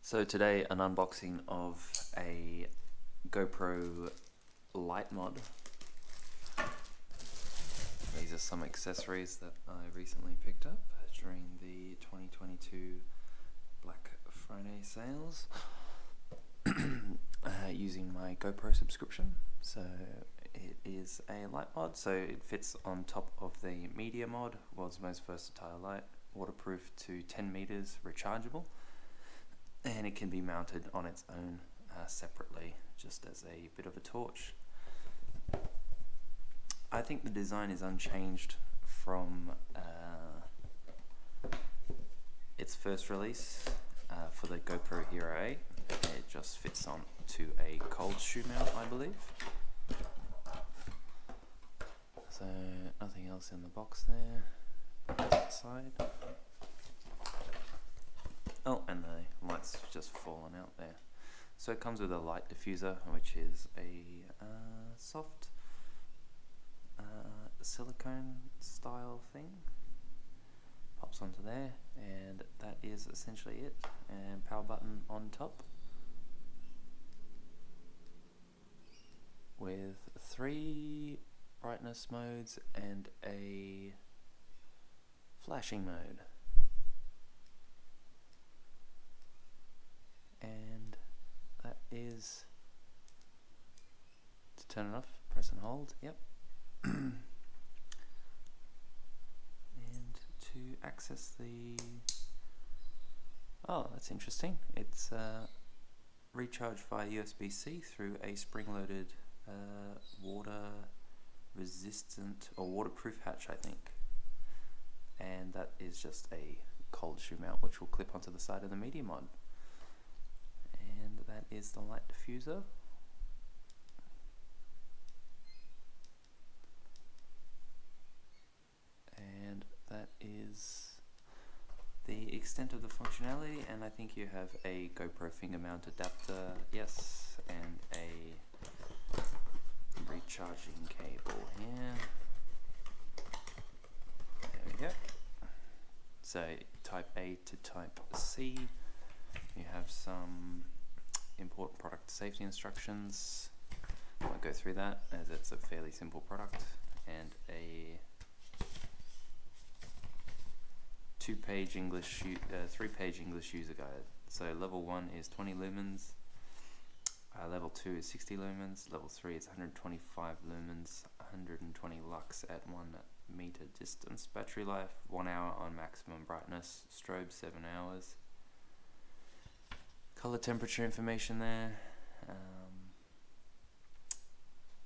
So today, an unboxing of a GoPro light mod. These are some accessories that I recently picked up during the 2022 Black Friday sales using my GoPro subscription. So it is a light mod, so it fits on top of the media mod, world's most versatile light, waterproof to 10 meters, rechargeable. And it can be mounted on its own separately, just as a bit of a torch. I think the design is unchanged from its first release for the GoPro Hero 8. It just fits on to a cold shoe mount, I believe. So nothing else in the box there. Outside. Oh, and the light's just fallen out there. So it comes with a light diffuser, which is a soft silicone style thing. Pops onto there, and that is essentially it. And power button on top with 3 brightness modes and a flashing mode. And that is to turn it off, press and hold, yep. And to access the, oh, that's interesting, it's recharged via USB-C through a spring-loaded water resistant or waterproof hatch, I think. And that is just a cold shoe mount which will clip onto the side of the media mod. And that is the light diffuser. And that is the extent of the functionality, and I think you have a GoPro finger mount adapter, yes, and a recharging cable here. There we go. So type A to type C. You have some important product safety instructions. I won't go through that as it's a fairly simple product, and a 3-page English user guide. So level 1 is 20 lumens, level 2 is 60 lumens, level 3 is 125 lumens, 120 lux at 1 meter distance, battery life 1 hour on maximum brightness, strobe 7 hours. Color temperature information there,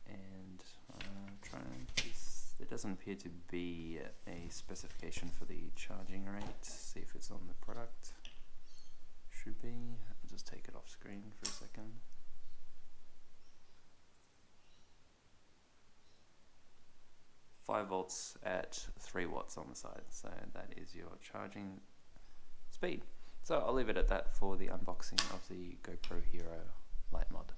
and there doesn't appear to be a specification for the charging rate. See if it's on the product. Should be. I'll just take it off screen for a second. Five volts at 3 watts on the side, so that is your charging speed. So I'll leave it at that for the unboxing of the GoPro Hero Light Mod.